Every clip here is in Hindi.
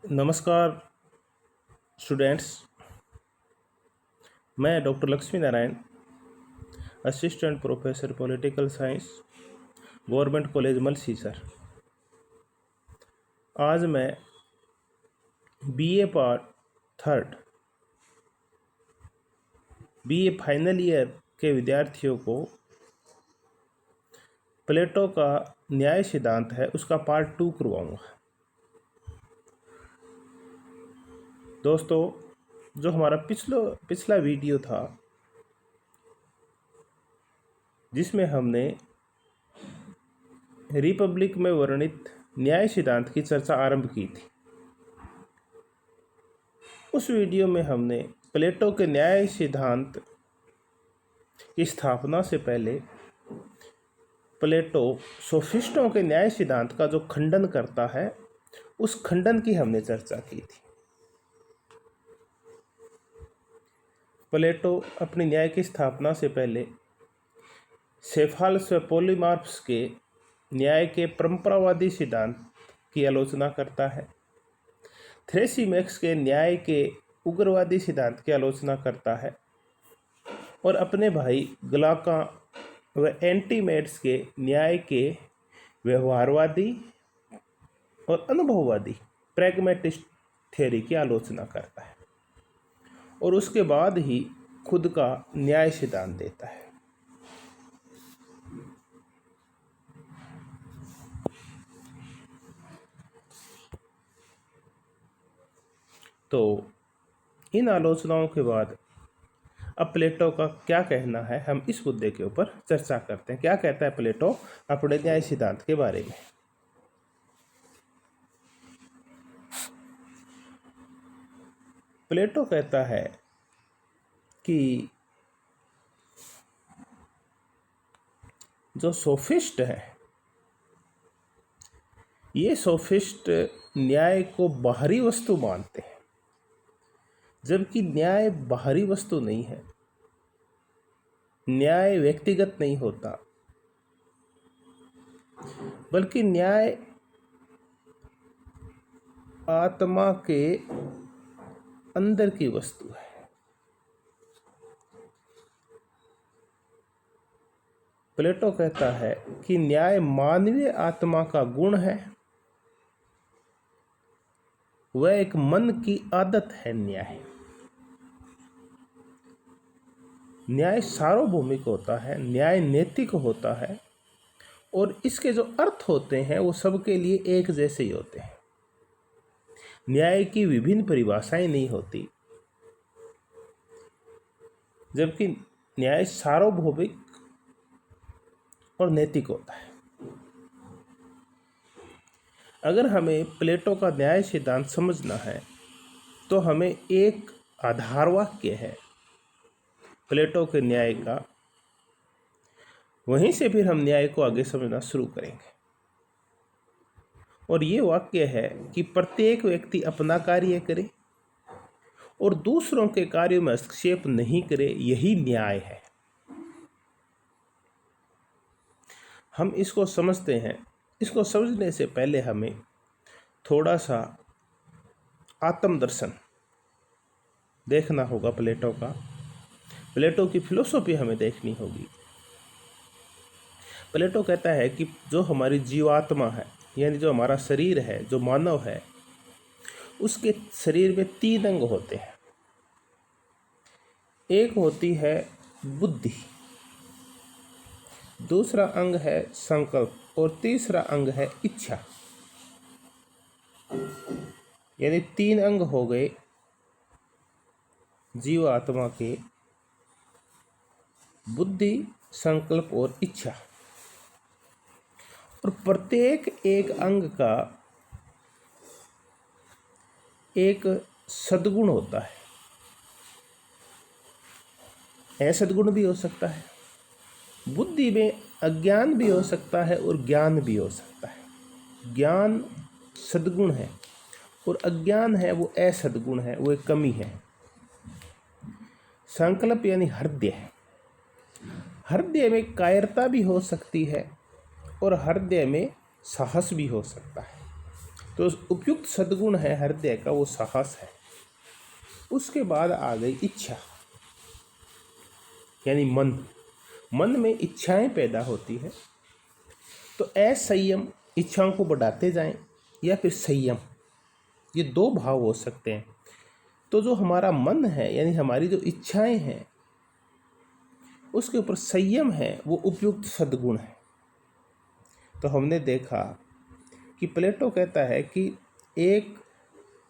नमस्कार स्टूडेंट्स। मैं doctor Lakshmi Narayan, assistant professor political science, government college Malsi sir. आज मैं BA part third BA final year के विद्यार्थियों को प्लेटो का न्याय सिद्धांत है उसका पार्ट 2 करवाऊंगा। दोस्तों, जो हमारा पिछला वीडियो था जिसमें हमने रिपब्लिक में वर्णित न्याय सिद्धांत की चर्चा आरंभ की थी, उस वीडियो में हमने प्लेटो के न्याय सिद्धांत की स्थापना से पहले प्लेटो सोफिस्टों के न्याय सिद्धांत का जो खंडन करता है उस खंडन की हमने चर्चा की थी। प्लेटो अपनी न्याय की स्थापना से पहले सेफालस व पॉलीमार्फ्स के न्याय के परंपरावादी सिद्धांत की आलोचना करता है, थ्रेसिमेक्स के न्याय के उग्रवादी सिद्धांत की आलोचना करता है और अपने भाई ग्लाका व एंटीमेड्स के न्याय के व्यवहारवादी और अनुभववादी प्रैग्मेटिस्ट थ्योरी की आलोचना करता है और उसके बाद ही खुद का न्याय सिद्धांत देता है। तो इन आलोचनाओं के बाद अब प्लेटो का क्या कहना है, हम इस मुद्दे के ऊपर चर्चा करते हैं। क्या कहता है प्लेटो अपने न्याय सिद्धांत के बारे में। प्लेटो कहता है कि जो सोफिस्ट है, ये सोफिस्ट न्याय को बाहरी वस्तु मानते हैं, जबकि न्याय बाहरी वस्तु नहीं है। न्याय व्यक्तिगत नहीं होता, बल्कि न्याय आत्मा के अंदर की वस्तु है। प्लेटो कहता है कि न्याय मानवीय आत्मा का गुण है, वह एक मन की आदत है। न्याय सार्वभौमिक होता है, न्याय नैतिक होता है और इसके जो अर्थ होते हैं वो सबके लिए एक जैसे ही होते हैं। न्याय की विभिन्न परिभाषाएं नहीं होती, जबकि न्याय सार्वभौमिक और नैतिक होता है। अगर हमें प्लेटो का न्याय सिद्धांत समझना है तो हमें एक आधार वाक्य है प्लेटो के न्याय का, वहीं से फिर हम न्याय को आगे समझना शुरू करेंगे। और ये वाक्य है कि प्रत्येक व्यक्ति अपना कार्य करे और दूसरों के कार्यों में हस्तक्षेप नहीं करे, यही न्याय है। हम इसको समझते हैं। इसको समझने से पहले हमें थोड़ा सा आत्मदर्शन देखना होगा प्लेटो का। प्लेटो की फिलोसॉफी हमें देखनी होगी। प्लेटो कहता है कि जो हमारी जीवात्मा है, यानी जो हमारा शरीर है, जो मानव है, उसके शरीर में 3 अंग होते हैं। एक होती है बुद्धि, दूसरा अंग है संकल्प और तीसरा अंग है इच्छा। यानी 3 अंग हो गए जीव आत्मा के, बुद्धि, संकल्प और इच्छा। और प्रत्येक एक अंग का एक सद्गुण होता है। असद्गुण भी हो सकता है, बुद्धि में अज्ञान भी हो सकता है और ज्ञान भी हो सकता है। ज्ञान सद्गुण है और अज्ञान है वो असद्गुण है, वो एक कमी है। संकल्प यानी हृदय है। हृदय में कायरता भी हो सकती है और हृदय में साहस भी हो सकता है। तो उपयुक्त सद्गुण है हृदय का, वो साहस है। उसके बाद आ गई इच्छा, यानी मन। मन में इच्छाएं पैदा होती है, तो असंयम इच्छाओं को बढ़ाते जाएं या फिर संयम, ये दो भाव हो सकते हैं। तो जो हमारा मन है यानी हमारी जो इच्छाएं हैं उसके ऊपर संयम है, वो उपयुक्त सद्गुण है। तो हमने देखा कि प्लेटो कहता है कि एक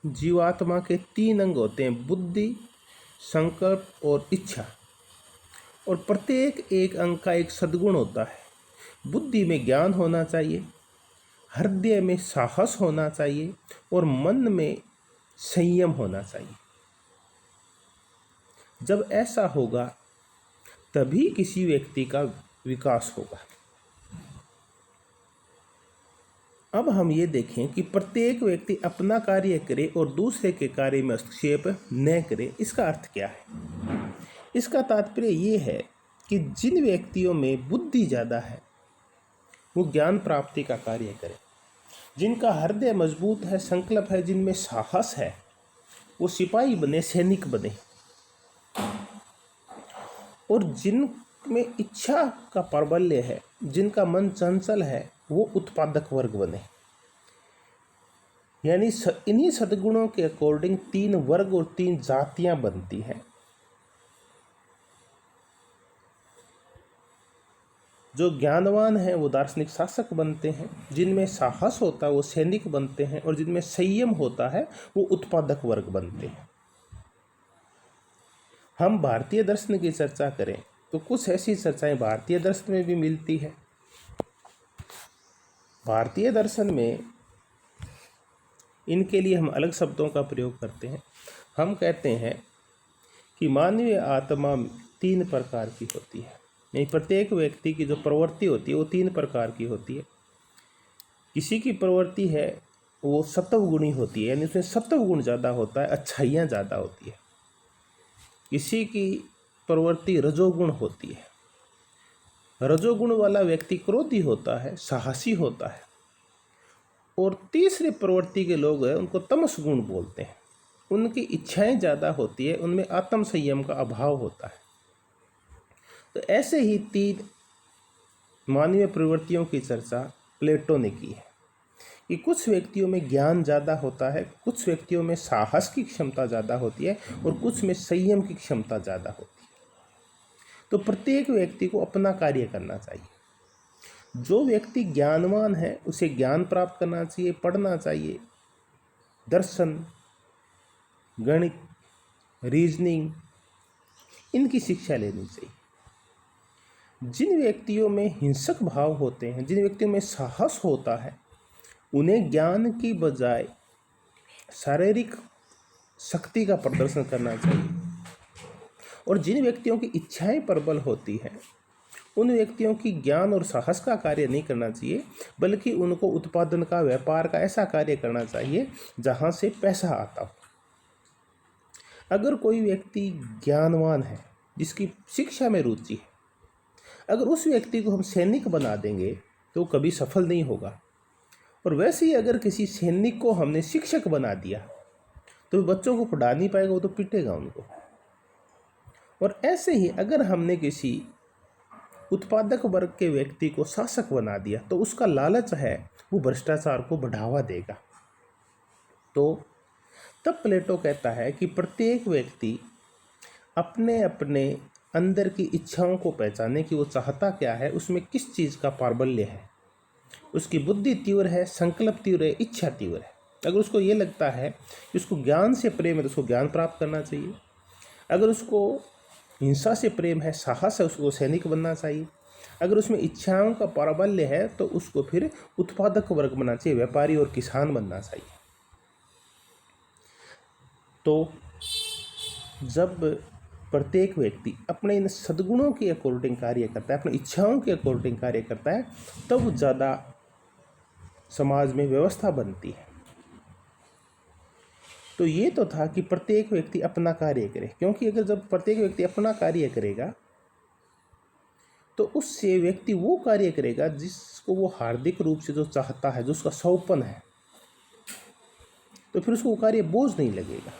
जीवात्मा के 3 अंग होते हैं, बुद्धि, संकल्प और इच्छा, और प्रत्येक एक अंग का एक सद्गुण होता है। बुद्धि में ज्ञान होना चाहिए, हृदय में साहस होना चाहिए और मन में संयम होना चाहिए। जब ऐसा होगा तभी किसी व्यक्ति का विकास होगा। अब हम ये देखें कि प्रत्येक व्यक्ति अपना कार्य करे और दूसरे के कार्य में हस्तक्षेप न करे। इसका अर्थ क्या है? इसका तात्पर्य ये है कि जिन व्यक्तियों में बुद्धि ज़्यादा है वो ज्ञान प्राप्ति का कार्य करें, जिनका हृदय मजबूत है, संकल्प है, जिनमें साहस है, वो सिपाही बने, सैनिक बने, और जिनमें इच्छा का प्राबल्य है, जिनका मन चंचल है, वो उत्पादक वर्ग बने। यानी इन्हीं सद्गुणों के अकॉर्डिंग 3 वर्ग और 3 जातियां बनती हैं। जो ज्ञानवान है वो दार्शनिक शासक बनते हैं, जिनमें साहस होता है वो सैनिक बनते हैं, और जिनमें संयम होता है वो उत्पादक वर्ग बनते हैं। हम भारतीय दर्शन की चर्चा करें तो कुछ ऐसी चर्चाएं भारतीय दर्शन में भी मिलती है। भारतीय दर्शन में इनके लिए हम अलग शब्दों का प्रयोग करते हैं। हम कहते हैं कि मानवीय आत्मा 3 प्रकार की होती है, यानी प्रत्येक व्यक्ति की जो प्रवृत्ति होती है वो 3 प्रकार की होती है। किसी की प्रवृत्ति है वो सत्व गुणी होती है, यानी उसमें सत्व गुण ज़्यादा होता है, अच्छाइयाँ ज़्यादा होती है। किसी की प्रवृत्ति रजोगुण होती है, रजोगुण वाला व्यक्ति क्रोधी होता है, साहसी होता है। और तीसरे प्रवृत्ति के लोग हैं उनको तमस गुण बोलते हैं, उनकी इच्छाएं ज़्यादा होती है, उनमें आत्म संयम का अभाव होता है। तो ऐसे ही 3 मानवीय प्रवृत्तियों की चर्चा प्लेटो ने की है कि कुछ व्यक्तियों में ज्ञान ज़्यादा होता है, कुछ व्यक्तियों में साहस की क्षमता ज़्यादा होती है और कुछ में संयम की क्षमता ज़्यादा होती है। तो प्रत्येक व्यक्ति को अपना कार्य करना चाहिए। जो व्यक्ति ज्ञानवान है उसे ज्ञान प्राप्त करना चाहिए, पढ़ना चाहिए, दर्शन, गणित, रीजनिंग, इनकी शिक्षा लेनी चाहिए। जिन व्यक्तियों में हिंसक भाव होते हैं, जिन व्यक्तियों में साहस होता है, उन्हें ज्ञान की बजाय शारीरिक शक्ति का प्रदर्शन करना चाहिए। और जिन व्यक्तियों की इच्छाएं प्रबल होती हैं उन व्यक्तियों की ज्ञान और साहस का कार्य नहीं करना चाहिए, बल्कि उनको उत्पादन का, व्यापार का ऐसा कार्य करना चाहिए जहां से पैसा आता हो। अगर कोई व्यक्ति ज्ञानवान है, जिसकी शिक्षा में रुचि है, अगर उस व्यक्ति को हम सैनिक बना देंगे तो कभी सफल नहीं होगा। और वैसे ही अगर किसी सैनिक को हमने शिक्षक बना दिया तो बच्चों को पढ़ा नहीं पाएगा, वो तो पिटेगा उनको। और ऐसे ही अगर हमने किसी उत्पादक वर्ग के व्यक्ति को शासक बना दिया तो उसका लालच है, वो भ्रष्टाचार को बढ़ावा देगा। तो तब प्लेटो कहता है कि प्रत्येक व्यक्ति अपने अपने अंदर की इच्छाओं को पहचाने कि वो चाहता क्या है, उसमें किस चीज़ का प्राबल्य है। उसकी बुद्धि तीव्र है, संकल्प तीव्र है, इच्छा तीव्र है। अगर उसको ये लगता है कि उसको ज्ञान से प्रेम है तो उसको ज्ञान प्राप्त करना चाहिए। अगर उसको हिंसा से प्रेम है, साहस है, उसको सैनिक बनना चाहिए। अगर उसमें इच्छाओं का प्राबल्य है तो उसको फिर उत्पादक वर्ग बनना चाहिए, व्यापारी और किसान बनना चाहिए। तो जब प्रत्येक व्यक्ति अपने इन सद्गुणों के अकॉर्डिंग कार्य करता है, अपनी इच्छाओं के अकॉर्डिंग कार्य करता है, तब ज़्यादा समाज में व्यवस्था बनती है। तो ये तो था कि प्रत्येक व्यक्ति अपना कार्य करे, क्योंकि अगर जब प्रत्येक व्यक्ति अपना कार्य करेगा तो उससे व्यक्ति वो कार्य करेगा जिसको वो हार्दिक रूप से जो चाहता है, जो उसका सौपन है। तो फिर उसको वो कार्य बोझ नहीं लगेगा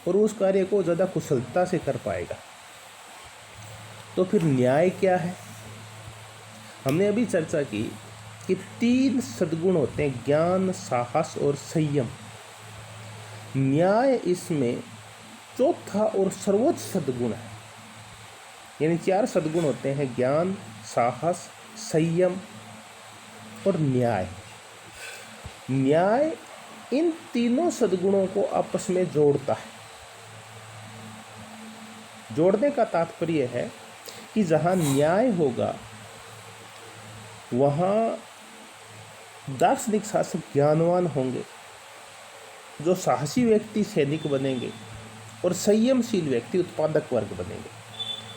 और उस कार्य को ज़्यादा कुशलता से कर पाएगा। तो फिर न्याय क्या है? हमने अभी चर्चा की कि 3 सद्गुण होते हैं, ज्ञान, साहस और संयम। न्याय इसमें चौथा और सर्वोच्च सद्गुण है। यानी 4 सद्गुण होते हैं, ज्ञान, साहस, संयम और न्याय। न्याय इन तीनों सद्गुणों को आपस में जोड़ता है। जोड़ने का तात्पर्य है कि जहाँ न्याय होगा वहाँ दार्शनिक शासक ज्ञानवान होंगे, जो साहसी व्यक्ति सैनिक बनेंगे और संयमशील व्यक्ति उत्पादक वर्ग बनेंगे।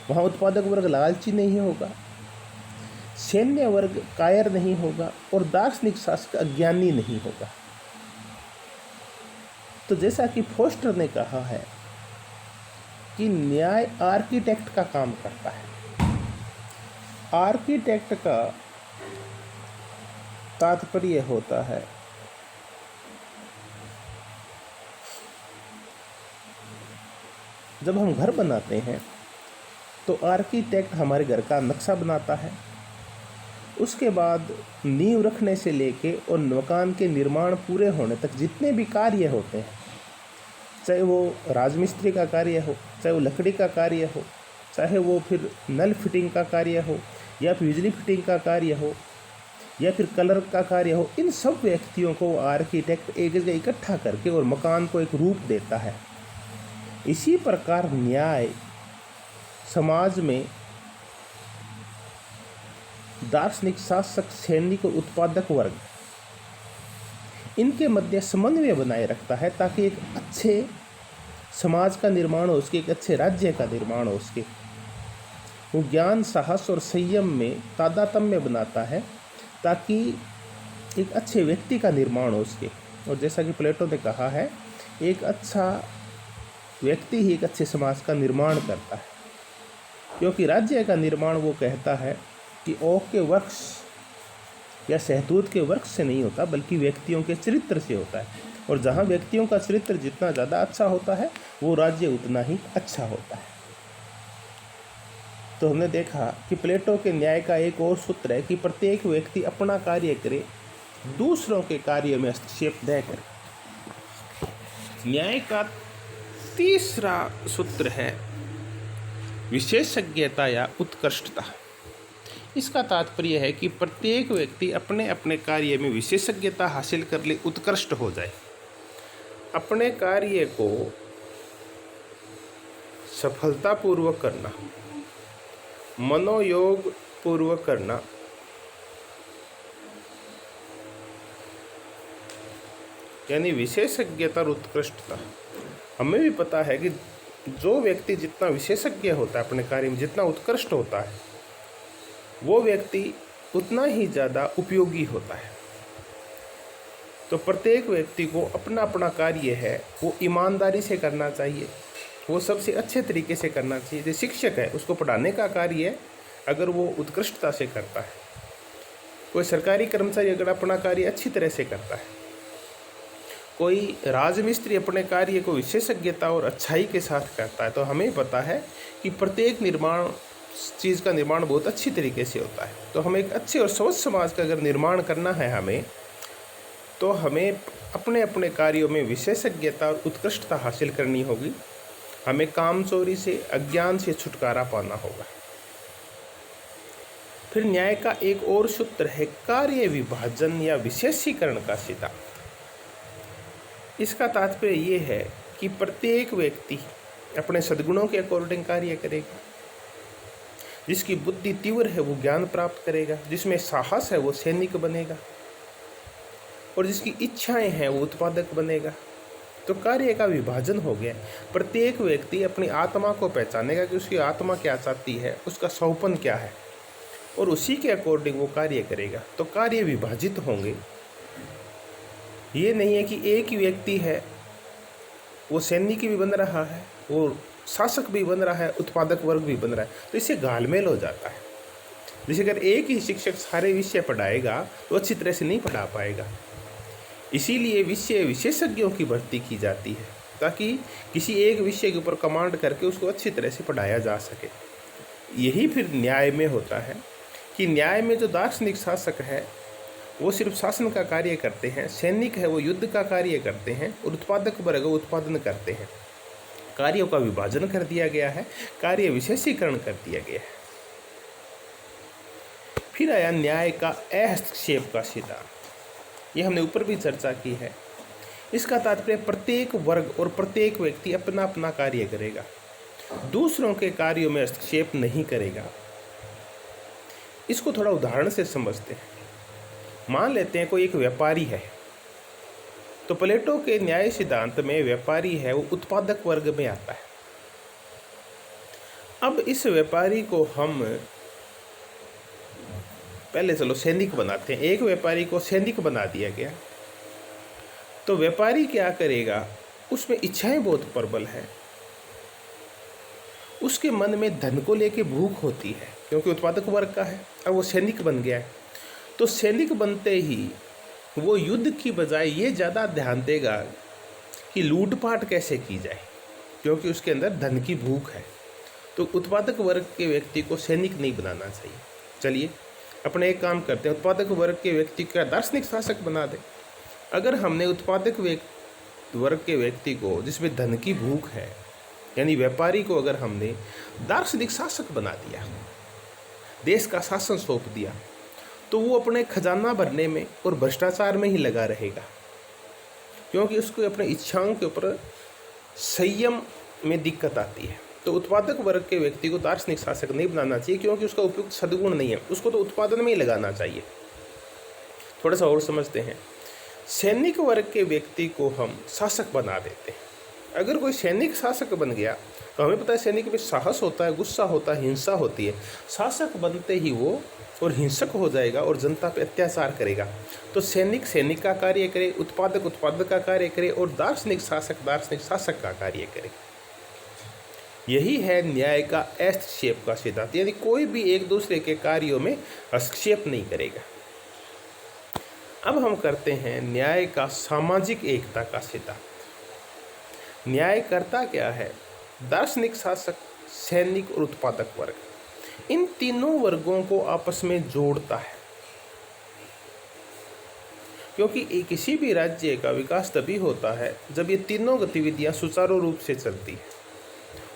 वहाँ उत्पादक वर्ग लालची नहीं होगा, सैन्य वर्ग कायर नहीं होगा और दार्शनिक शासक अज्ञानी नहीं होगा। तो जैसा कि फोस्टर ने कहा है कि न्याय आर्किटेक्ट का काम करता है। आर्किटेक्ट का तात्पर्य होता है जब हम घर बनाते हैं तो आर्किटेक्ट हमारे घर का नक्शा बनाता है। उसके बाद नींव रखने से लेके और मकान के निर्माण पूरे होने तक जितने भी कार्य होते हैं, चाहे वो राजमिस्त्री का कार्य हो, चाहे वो लकड़ी का कार्य हो, चाहे वो फिर नल फिटिंग का कार्य हो या फिर बिजली फिटिंग का कार्य हो या फिर कलर का कार्य हो, इन सब व्यक्तियों को आर्किटेक्ट एक जगह इकट्ठा करके और मकान को एक रूप देता है। इसी प्रकार न्याय समाज में दार्शनिक, शासक, सैनिक और उत्पादक वर्ग, इनके मध्य समन्वय बनाए रखता है ताकि एक अच्छे समाज का निर्माण हो, उसके एक अच्छे राज्य का निर्माण हो। उसके वो ज्ञान, साहस और संयम में तादात्म्य बनाता है ताकि एक अच्छे व्यक्ति का निर्माण हो उसके। और जैसा कि प्लेटो ने कहा है, एक अच्छा व्यक्ति ही एक अच्छे समाज का निर्माण करता है, क्योंकि राज्य का निर्माण वो कहता है कि ओक के वृक्ष या सहतूत के वृक्ष से नहीं होता बल्कि व्यक्तियों के चरित्र से होता है। और जहाँ व्यक्तियों का चरित्र जितना ज़्यादा अच्छा होता है वो राज्य उतना ही अच्छा होता है। तो हमने देखा कि प्लेटो के न्याय का एक और सूत्र है कि प्रत्येक व्यक्ति अपना कार्य करे, दूसरों के कार्य में हस्तक्षेप न करे। न्याय का तीसरा सूत्र है विशेषज्ञता या उत्कृष्टता। इसका तात्पर्य है कि प्रत्येक व्यक्ति अपने अपने कार्य में विशेषज्ञता हासिल कर ले, उत्कृष्ट हो जाए। अपने कार्य को सफलतापूर्वक करना, मनोयोग पूर्वक करना, यानी विशेषज्ञता और उत्कृष्टता। हमें भी पता है कि जो व्यक्ति जितना विशेषज्ञ होता है अपने कार्य में, जितना उत्कृष्ट होता है, वो व्यक्ति उतना ही ज़्यादा उपयोगी होता है। तो प्रत्येक व्यक्ति को अपना अपना कार्य है वो ईमानदारी से करना चाहिए, वो सबसे अच्छे तरीके से करना चाहिए। जो शिक्षक है उसको पढ़ाने का कार्य है अगर वो उत्कृष्टता से करता है, कोई सरकारी कर्मचारी अगर अपना कार्य अच्छी तरह से करता है, कोई राजमिस्त्री अपने कार्य को विशेषज्ञता और अच्छाई के साथ करता है, तो हमें पता है कि प्रत्येक चीज़ का निर्माण बहुत अच्छी तरीके से होता है। तो हमें एक अच्छे और स्वस्थ समाज का अगर निर्माण करना है हमें, तो हमें अपने अपने कार्यों में विशेषज्ञता और उत्कृष्टता हासिल करनी होगी। हमें कामचोरी से, अज्ञान से छुटकारा पाना होगा। फिर न्याय का एक और सूत्र है कार्य विभाजन या विशेषीकरण का सिद्धांत। इसका तात्पर्य ये है कि प्रत्येक व्यक्ति अपने सद्गुणों के अकॉर्डिंग कार्य करेगा। जिसकी बुद्धि तीव्र है वो ज्ञान प्राप्त करेगा, जिसमें साहस है वो सैनिक बनेगा और जिसकी इच्छाएं हैं वो उत्पादक बनेगा। तो कार्य का विभाजन हो गया। प्रत्येक व्यक्ति अपनी आत्मा को पहचानेगा कि उसकी आत्मा क्या चाहती है, उसका स्वपन क्या है, और उसी के अकॉर्डिंग वो कार्य करेगा। तो कार्य विभाजित होंगे। ये नहीं है कि एक ही व्यक्ति है वो सैनिक भी बन रहा है, वो शासक भी बन रहा है, उत्पादक वर्ग भी बन रहा है, तो इससे घालमेल हो जाता है। जैसे अगर एक ही शिक्षक सारे विषय पढ़ाएगा तो अच्छी तरह से नहीं पढ़ा पाएगा। इसीलिए विषय विशेषज्ञों की भर्ती की जाती है, ताकि किसी एक विषय के ऊपर कमांड करके उसको अच्छी तरह से पढ़ाया जा सके। यही फिर न्याय में होता है कि न्याय में जो दार्शनिक शासक है वो सिर्फ शासन का कार्य करते हैं, सैनिक है वो युद्ध का कार्य करते हैं, और उत्पादक वर्ग वो उत्पादन करते हैं। कार्यों का विभाजन कर दिया गया है, कार्य विशेषीकरण कर दिया गया है। फिर आया न्याय का अहस्तक्षेप का सिद्धांत। ये हमने ऊपर भी चर्चा की है। इसका तात्पर्य प्रत्येक वर्ग और प्रत्येक व्यक्ति अपना अपना कार्य करेगा, दूसरों के कार्यों में हस्तक्षेप नहीं करेगा। इसको थोड़ा उदाहरण से समझते हैं। मान लेते हैं कोई एक व्यापारी है, तो प्लेटो के न्याय सिद्धांत में व्यापारी है वो उत्पादक वर्ग में आता है। अब इस व्यापारी को हम पहले चलो सैनिक बनाते हैं। एक व्यापारी को सैनिक बना दिया गया, तो व्यापारी क्या करेगा, उसमें इच्छाएं बहुत प्रबल है, उसके मन में धन को लेके भूख होती है क्योंकि उत्पादक वर्ग का है। अब वो सैनिक बन गया है, तो सैनिक बनते ही वो युद्ध की बजाय ये ज़्यादा ध्यान देगा कि लूटपाट कैसे की जाए, क्योंकि उसके अंदर धन की भूख है। तो उत्पादक वर्ग के व्यक्ति को सैनिक नहीं बनाना चाहिए। चलिए अपने एक काम करते हैं, उत्पादक वर्ग के व्यक्ति का दार्शनिक शासक बना दें। अगर हमने उत्पादक वर्ग के व्यक्ति को जिसमें धन की भूख है, यानी व्यापारी को अगर हमने दार्शनिक शासक बना दिया, देश का शासन सौंप दिया, तो वो अपने खजाना भरने में और भ्रष्टाचार में ही लगा रहेगा, क्योंकि उसको अपने इच्छाओं के ऊपर संयम में दिक्कत आती है। तो उत्पादक वर्ग के व्यक्ति को दार्शनिक शासक नहीं बनाना चाहिए, क्योंकि उसका उपयुक्त सद्गुण नहीं है, उसको तो उत्पादन में ही लगाना चाहिए। थोड़ा सा और समझते हैं। सैनिक वर्ग के व्यक्ति को हम शासक बना देते हैं। अगर कोई सैनिक शासक बन गया तो हमें पता है सैनिक में साहस होता है, गुस्सा होता है, हिंसा होती है। शासक बनते ही वो और हिंसक हो जाएगा और जनता पे अत्याचार करेगा। तो सैनिक सैनिक का कार्य करे, उत्पादक उत्पादक का कार्य करे, और दार्शनिक शासक का कार्य करे। यही है न्याय का हस्तक्षेप का सिद्धांत, यानी कोई भी एक दूसरे के कार्यों में हस्तक्षेप नहीं करेगा। अब हम करते हैं न्याय का सामाजिक एकता का सिद्धांत। न्याय करता क्या है? दार्शनिक शासक, सैनिक और उत्पादक वर्ग, इन तीनों वर्गों को आपस में जोड़ता है, क्योंकि किसी भी राज्य का विकास तभी होता है जब ये तीनों गतिविधियां सुचारू रूप से चलती है।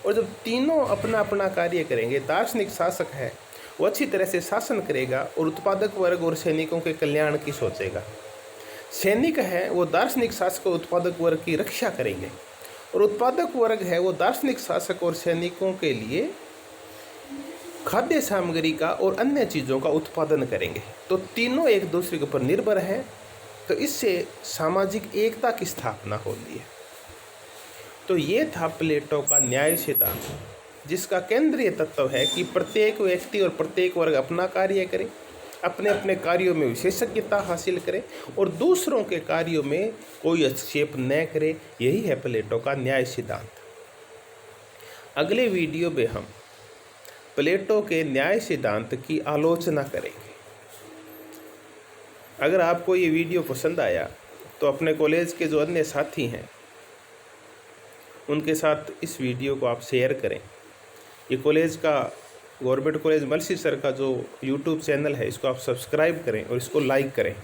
और जब तीनों अपना अपना कार्य करेंगे, दार्शनिक शासक है वो अच्छी तरह से शासन करेगा और उत्पादक वर्ग और सैनिकों के कल्याण की सोचेगा। सैनिक है वो दार्शनिक शासक और उत्पादक वर्ग की रक्षा करेंगे, और उत्पादक वर्ग है वो दार्शनिक शासक और सैनिकों के लिए खाद्य सामग्री का और अन्य चीज़ों का उत्पादन करेंगे। तो तीनों एक दूसरे के ऊपर निर्भर हैं, तो इससे सामाजिक एकता की स्थापना होती है। तो ये था प्लेटो का न्याय सिद्धांत, जिसका केंद्रीय तत्व है कि प्रत्येक व्यक्ति और प्रत्येक वर्ग अपना कार्य करे, अपने अपने कार्यों में विशेषज्ञता हासिल करे और दूसरों के कार्यों में कोई हस्तक्षेप न करे। यही है प्लेटो का न्याय सिद्धांत। अगले वीडियो में हम प्लेटो के न्याय सिद्धांत की आलोचना करेंगे। अगर आपको ये वीडियो पसंद आया तो अपने कॉलेज के जो अन्य साथी हैं उनके साथ इस वीडियो को आप शेयर करें। ये कॉलेज का गवर्नमेंट कॉलेज मलसीसर का जो यूट्यूब चैनल है, इसको आप सब्सक्राइब करें और इसको लाइक करें।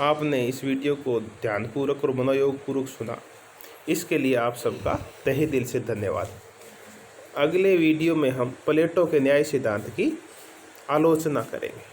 आपने इस वीडियो को ध्यानपूर्वक और मनोयोगपूर्वक सुना, इसके लिए आप सबका तहे दिल से धन्यवाद। अगले वीडियो में हम प्लेटो के न्याय सिद्धांत की आलोचना करेंगे।